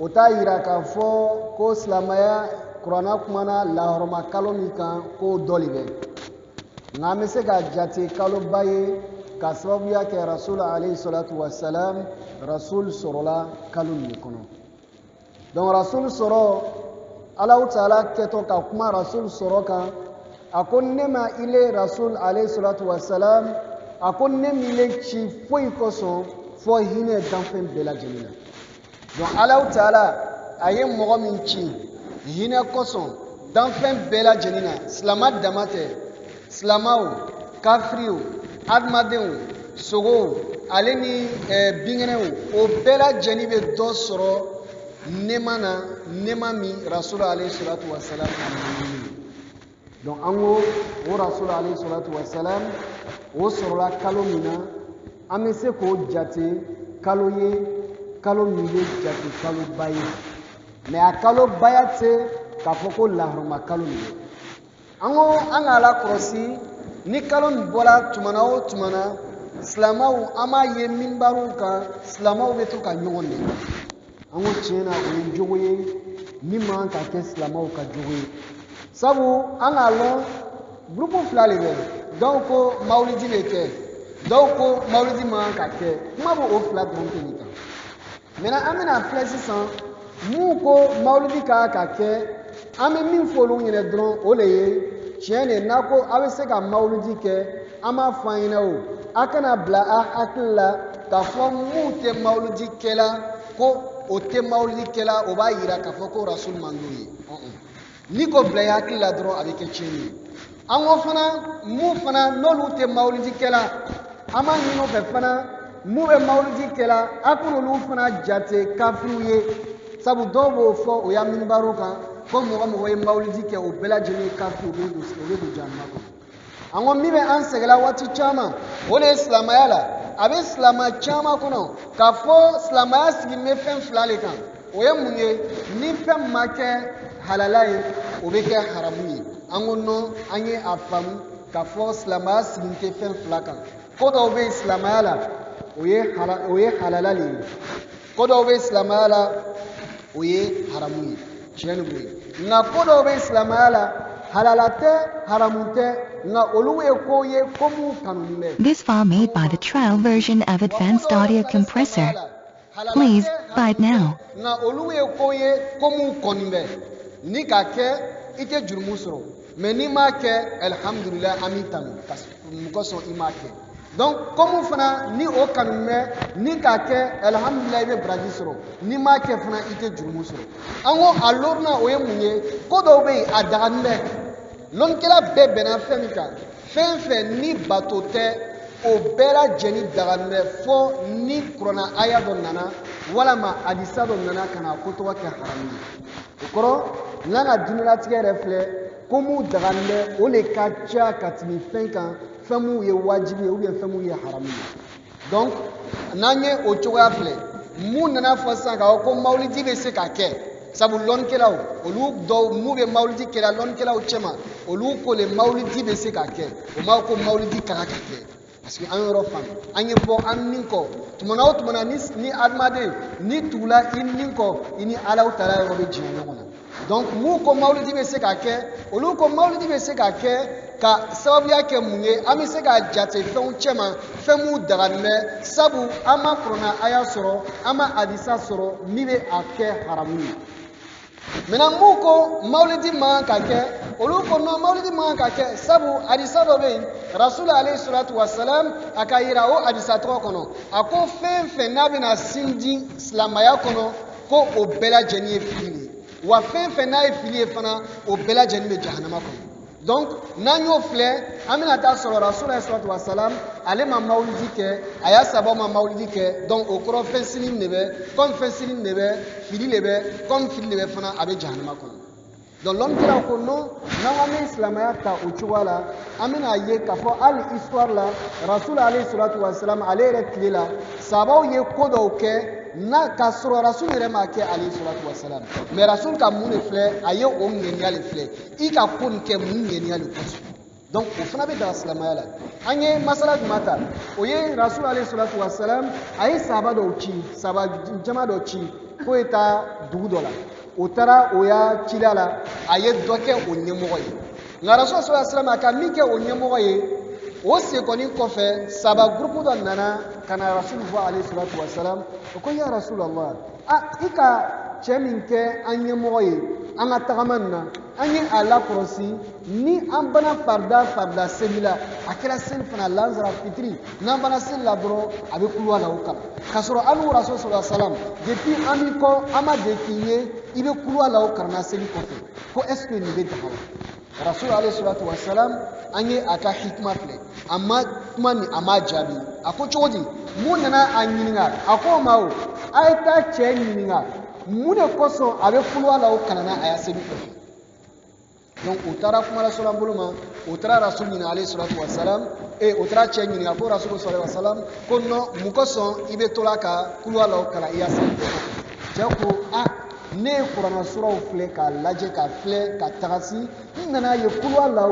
o t'a yira k'a fɔ ko silamɛya kuranna kumana lahɔrɔma kalo min kan k'o dɔ de bɛ. Nka an bɛ se k'a jate kaloba ye ka sababuya kɛ Rasul alayhi salatu wa salam, Rasul sɔrɔla kalo min kɔnɔ. Donc Rasul sɔrɔ, Alahu Taala kɛtɔ ka kuma Rasul sɔrɔ kan, a ko ne ma ile Rasul alayhi salatu wa salam, a ko ne min le ci foyi kosɔn fɔ hinɛ danfɛn bɛɛ lajɛlen na. Donc Alahu Taala a ye mɔgɔ min ci hinɛ kosɔn danfɛn bɛɛ lajɛlen na, silamɛ dama tɛ, silamɛw, kafiriw, adamadenw, sogow, ale ni binkɛnɛw, o bɛɛ lajɛlen bɛ dɔ sɔrɔ nɛɛma na, nɛɛma min Rasul alayhi salatu wa salam a ɲini. Donc an ko o Rasul alayhi salatu wa salam o sɔrɔla kalo min na, an bɛ se k'o jate kalo ye, kalo min bɛ jate kaloba ye. Mais a kalobaya tɛ k'a fɔ ko lahɔrɔma kalo min. An ko an k'a lakɔlɔsi ni kalo nin bɔra tuma na o tuma na, silamɛw an b'a ye minbariw kan, silamɛw bɛ to ka ɲɔgɔn nɛni. An ko tiɲɛ na o ye jogo ye min man ka kɛ silamɛw ka jogo ye. Sabu an k'a lɔn groupe fila de bɛ, dɔw ko mawulidi bɛ kɛ, dɔw ko mawulidi man ka kɛ, kuma b'o fila dɔrɔn de kan. Maintenant an bɛna filɛ sisan mun ko mawulidi ka kɛ, an bɛ min fɔ olu ɲɛna dɔrɔn o de ye tiɲɛ de, n'a ko a bɛ se ka mawulidi kɛ, an b'a fɔ an ɲɛna o, a kana bila a hakili la k'a fɔ mun tɛ mawulidi kɛla ko o tɛ mawulidi kɛla, o b'a yira k'a fɔ ko Rasul man d'o ye. N'i ko bila i hakili la dɔrɔn a bɛ kɛ tiɲɛni ye. An ko fana mun fana n'olu tɛ mawulidi kɛla, an b'a ɲini o fɛ fana mun bɛ mawulidi kɛla, a k'olu fana jate kafiriw ye. Sabu dɔw b'o fɔ o ya minbariw kan ko mɔgɔ mɔgɔ ye mawulidi kɛ o bɛɛ lajɛlen ye kafiri, o bɛ don jahanama kɔnɔ. An ko min bɛ an sɛgɛnla waati caman o de ye silamɛya la, a bɛ silamɛ caman kɔnɔ k'a fɔ silamɛya sigilen bɛ fɛn fila de kan. O ye mun ye? Ni fɛn ma kɛ halala ye o bɛ kɛ haramu ye. An ko non, an ye a faamu k'a fɔ silamɛya sigilen tɛ fɛn fila kan. Ko dɔw bɛ silamɛya la o ye halala le ye, ko dɔw bɛ silamɛya la o ye haramu ye, tiɲɛ ni b'o ye. Nka ko dɔw bɛ silamɛya la halala tɛ, haramu tɛ, nka olu ye ko ye ko mun kanunen bɛ. This file made by the trial version of Advanced Audio Compressor. Please buy it now. Nka olu ye ko ye ko mun kɔni bɛ, ni ka kɛ i tɛ jurumu sɔrɔ, mais n'i m'a kɛ alhamdulillah an b'i tanu mɔgɔ sɔn i m'a kɛ. Donc comme fana ni o kanu bɛ ni ka kɛ alhamdulillah i bɛ baraji sɔrɔ, n'i m'a kɛ fana i tɛ jurumu sɔrɔ. An ko a lɔrina o ye mun ye? Ko dɔw bɛ yen a daganin bɛ, lɔnnikɛla bɛɛ bɛnna fɛn min kan, fɛn fɛn ni bato tɛ o bɛɛ lajɛlen daganin bɛ fɔ ni kuranna aya dɔ nana walama hadisa dɔ nana ka na ko tɔgɔ kɛ haramu ye. O kɔrɔ n'an ka diinɛlatigɛ yɛrɛ filɛ ko mun daganin bɛ o de ka ca ka tɛmɛ fɛn kan, fɛn mun ye wajibi ye ou bien fɛn mun ye haramu ye. Donc n'an ye o cogoya filɛ, mun nana fɔ sisan k'a fɔ ko mawulidi bɛ se ka kɛ, sabu lɔnnikɛlaw olu dɔw mun bɛ mawulidi kɛla lɔnnikɛlaw cɛma olu ko le mawulidi bɛ se ka kɛ, o ma ko mawulidi ka kan ka kɛ. Parce que an yɔrɔ faamu, an ye bɔ an nin kɔ tuma na o tuma na ni adamaden ni tugula i nin kɔ i ni Alahu Taala yɔrɔ bɛ jɛn ɲɔgɔn na. Donc mun ko mawulidi bɛ se ka kɛ, olu ko mawulidi bɛ se ka kɛ ka sababuya kɛ mun ye? An bɛ se ka jate fɛnw cɛma fɛn mun daganin bɛ, sabu an ma kuranna aya sɔrɔ, an ma hadisa sɔrɔ min bɛ a kɛ haramu ye. Maintenant mun ko mawulidi man ka kɛ, olu ko non mawulidi man ka kɛ, sabu hadisa dɔ bɛ yen Rasul alayhi salatu wa salam a ka yira o hadisa tɔgɔ kɔnɔ, a ko fɛn fɛn n'a bɛna sin di silamɛya kɔnɔ ko o bɛɛ lajɛlen ye fili de ye, wa fɛn fɛn n'a ye fili ye fana o bɛɛ lajɛlen bɛ jahanama kɔnɔ. Donc n'an y'o filɛ an bɛna taa sɔrɔ Rasul alayhi salatu wa salam ale ma mawulidi kɛ, a y'a sababu ma mawulidi kɛ, donc o kɔrɔ fɛn sinin de bɛ, comme fɛn sinin de bɛ, fili de bɛ, comme fili de bɛ fana a bɛ jahanama kɔnɔ. Donc l'homme qui a dit non, non, islamaya ta uchuwala, amina ye kafo al histoire la, Rasul alayhi salatu wa salam alayhi retli la, sabaw ye kodo ke na kasro Rasul rema ke alayhi salatu wa salam. Mais Rasul ka mun flé aye o ngenia le flé, I ka kun ke mun ngenia le koso. Donc o fana be da islamaya la. Anye masala mata, oye Rasul alayhi salatu wa salam aye sahaba do ci, sahaba jama do ci, ko eta dugu la. Utara oya chilala aye doke onyemogo ye nga rasul sallallahu alaihi wasallam aka mike onyemogo ye o se koni kofe saba groupe do nana kana rasul alayhi salatu wasalam ko ya rasulullah ika cheminke anyemogo ye anga tagamanna anyi ala krosi ni ambana farda selila akela sel fana lanzara fitri na bana sel la bro abe kulwa la ukam kasoro anu rasul sallallahu alaihi wasallam depuis amiko ama de kinye ibe kulwa la ukarna seli kofe ko est-ce que ni be tahawa rasul alayhi salatu wasalam anyi aka hikma fle amma mani ama jabi ako chodi munana anyininga ako mawo ayta chenyinga mune koso abe kulwa la ukarna aya seli kofe. Donc utara kuma rasul ambuluma utara rasul ni alayhi salatu wasalam e utara chenyi ni ko rasul sallallahu alaihi wasallam kono mukoso ibe tolaka kulwa la kala iya sel jako ne qur'an sura ufle ka laje ka fle ka tagasi nana ye kulwa la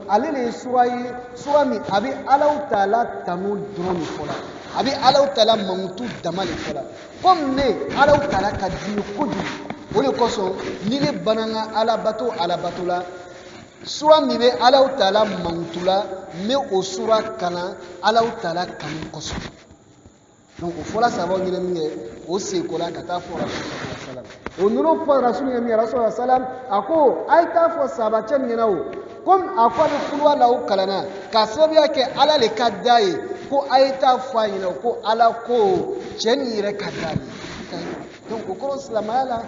ale le sura mi abi alau taala tanu drone fola abi alau taala mamutu damali fola comme ne alau taala ka di kudu ole koso ni le bananga ala bato la sura mi be ala taala mantula me o sura kana ala taala kan koso. Donc o fola sabo ni le mi o se kola kata fo rasul sallam o nuno fo rasul mi rasul sallam ako ay ta fo saba chen ni nawo comme akwa de kulwa la o kalana ka sobia ke ala le kadai ko ay ta fa ni ko ala ko chen ni re kadai. Donc au cours de la mala,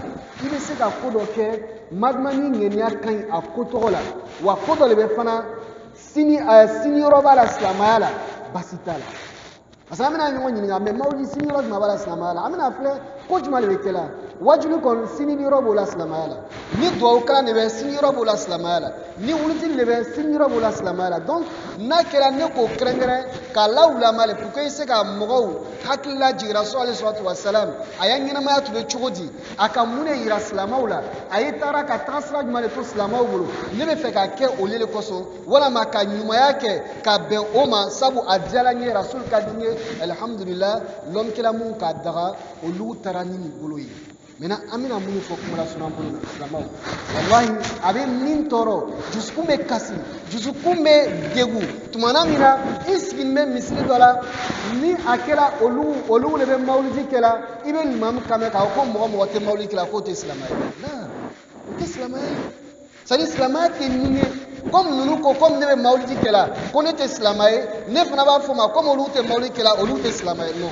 il est à kodo ke madmani ngenia kan a kotola wa kodo le befana sini roba la islamala basitala asamina ni ngoni nga me mawli sini roba la islamala amina fle ko juma le kela wajulu kon sini roba la islamala ni do kala ne be sini roba la islamala ni wuluti le be sini roba la islamala. Donc na kela ne ko krengere ka lawla male pour que se ka mogo hakilla ji rasul alayhi salatu wasalam ayangina ma yatu be chogodi aka mune ira islamawla ayitara ka transra jumale to islamawulo ne be fe ka ke olele koso wala maka nyuma yake ka be oma sabu adjala ni rasul ka dinye alhamdulillah lom kila mun ka daga olu tarani ni boloyi. Maintenant amina munu fo kuma rasul bolo islamaw wallahi abe min toro jusqu'où me kasi jusqu'où me degu tumana mina iskin me misli dola ni akela olu le be maulidi kela ibe imam kame ka ko mo te maulidi kela ko te islamay na te islamay sani islamay te ni comme nous comme ne be maulidi kela ko ne te islamay ne fana ba fo ma comme olu te maulidi kela olu te islamay non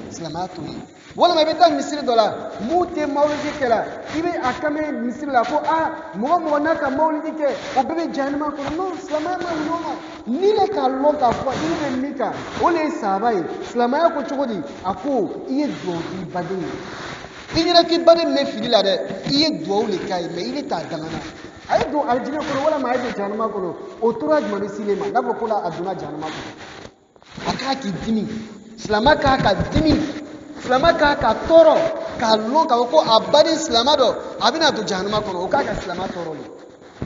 islamay to wala ma beta misiri dola mute maulidi kela ibe akame misiri la ko mo naka maulidi ke o bebe jahannama ko non islamaya ma noma ni le ka lo ka fo ni le mika o le sabai islamaya ko chogodi ako iye do di badin inyira ki badin me fili la de iye do le kai me ile ta dangana ay do aljina ko wala ma ay jahannama ko o turaj man silema da ko la aduna jahannama ko aka ki dimi islamaka ka dimi Islama ka toro ka lon ka ko abadi islama do abina to jahannama ko ka islama toro le.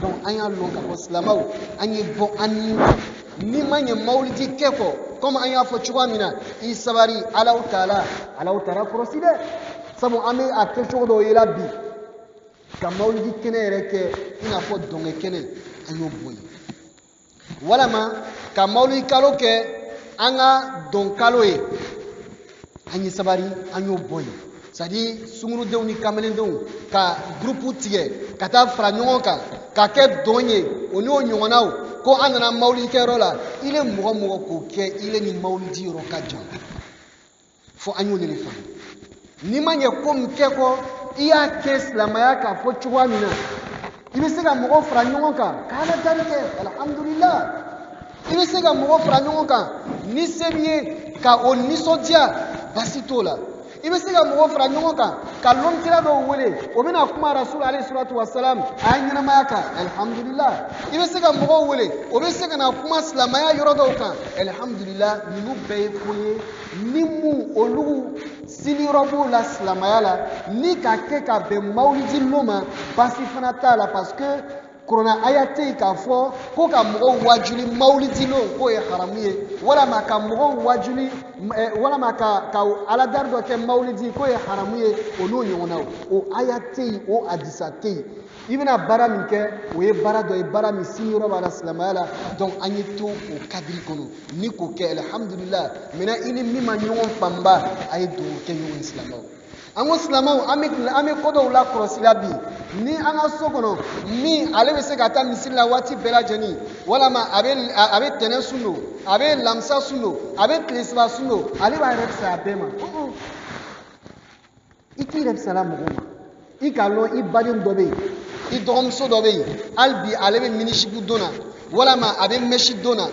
Donc anya lon ka ko islama o anye bon ani ni manye maulidi keko comme anya fo chwa mina isabari ala taala procide sabu ame akel to do yela bi ka maulidi kene reke ina fo donge kene anyo boy wala ma ka maulidi kalo ke anga don kalo e anyi sabari anyo boy sadi sunguru dew ni kamelen dew ka groupe tige kata fra nyongo ka ke donye oni onyongonaw ko anana maulidi kero la ile mogo ko ke ile ni maulidi ro ka jam fo anyo le fa ni manye ko mke ko iya ke islama ya ka fo chwa mina ibe sega mogo fra nyongo kala tarike alhamdulillah ibe sega mogo fra nyongo ni sebiye ka onisodia basitola i bɛ se ka mɔgɔ fara ɲɔgɔn kan ka lɔnnitila dɔw wele o bɛna kuma rasul alayhi salatu wasalam a ye ɲɛnamaya kan alhamdulillah i bɛ se ka mɔgɔw wele o bɛ se ka na kuma silamɛya yɔrɔ dɔw kan alhamdulillah ninnu bɛɛ ye ko ye ni mun olu siniyɔrɔ b'o la silamɛya la ni ka kɛ ka bɛn mawulidi lon ma basi fana t'a la parce que kuranɛ aya tɛ yen k'a fɔ ko ka mɔgɔw wajuli mawulidi lon k'o ye haramu ye walama ka mɔgɔw wajuli walama ka aladari dɔ kɛ mawulidi k'o ye haramu ye o n'o ɲɔgɔnnaw o aya tɛ yen o hadisa tɛ yen i bɛna baara min kɛ o ye baara dɔ ye baara min siniyɔrɔ b'a la silamɛya la donc an ye to o kadiri kɔnɔ ni k'o kɛ alhamdulillah maintenant i ni min ma ɲɔgɔn fanba a ye dugawu kɛ ɲɔgɔn ye silamɛw an ko silamɛw an bɛ ko dɔw lakɔlɔsila bi ni an ka so kɔnɔ min ale bɛ se ka taa misiri la waati bɛɛ lajɛlen walama a bɛ tɛnɛ sun don a bɛ lamisa sun don a bɛ tile saba sun don ale b'a yɛrɛ fisaya bɛɛ ma i k'i yɛrɛ fisaya mɔgɔw ma i k'a lɔn i baden dɔ bɛ yen i dɔgɔmuso dɔ bɛ yen hali bi ale bɛ minisibu don na walama a bɛ mɛsi don na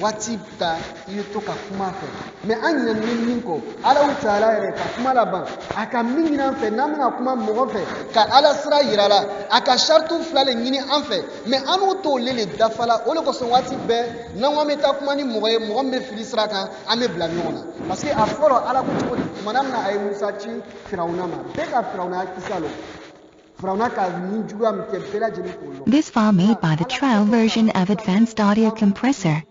waati ta i bɛ to ka kuma a fɛ mɛ an ɲinɛna ni min kɔ Alahu Taala yɛrɛ ka kuma laban a ka min ɲini an fɛ n'an bɛna kuma mɔgɔ fɛ ka Ala sira yira la a ka saritiw fila de ɲini an fɛ mɛ an n'o t'ole de dafa la o de kosɔn waati bɛɛ n'an ko an bɛ taa kuma ni mɔgɔ ye mɔgɔ min bɛ fili sira kan an bɛ bila ɲɔgɔn na parce que a fɔlɔ Ala ko cogo di tumana min na a ye Musa ci Firawuna ma bɛɛ ka Firawuna kisa lɔ This file made by the trial version of Advanced Audio Compressor.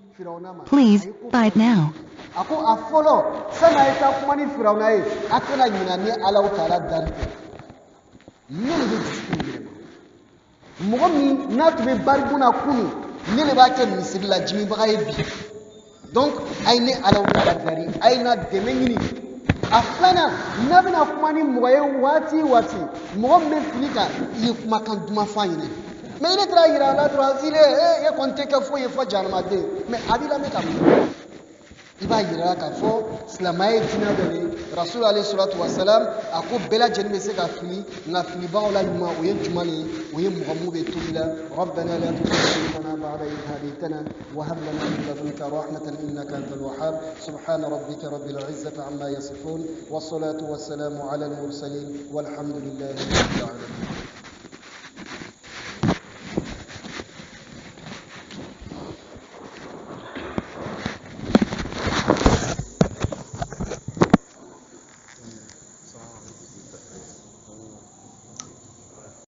Please buy it now. Ako a fɔlɔ sani a ye taa kuma ni Firawuna ye a kana ɲinɛ ni Alahu Taala dari kɔ ne de bɛ dusukun yɛlɛma mɔgɔ min n'a tun bɛ barikon na kunun ne de b'a kɛ misiri la jimibaga ye bi donc a ye ne Alahu Taala dari a ye na dɛmɛ ɲini a filanan n'a bɛna kuma ni mɔgɔ ye waati o waati mɔgɔ min bɛ fili kan i ye kumakan duman fɔ a ɲɛna mais i ne taara yira a la dɔrɔn e kɔni tɛ kɛ foyi ye fɔ jahanamaden mais a b'i lamɛn ka mun i b'a yira k'a fɔ silamɛya ye diinɛ dɔ de ye rasul alayhi salatu wasalam a ko bɛɛ lajɛlen bɛ se ka fili nka filibagaw la ɲuman o ye jumɛn de ye o ye mɔgɔ mun bɛ tobi la rabbana la tuzigh qulubana ba'da idh hadaytana wa hab lana min ladunka rahmatan innaka antal wahhab subhana rabbika rabbil izzati amma yasifun was salatu was salamu ala al mursalin walhamdulillahi rabbil alamin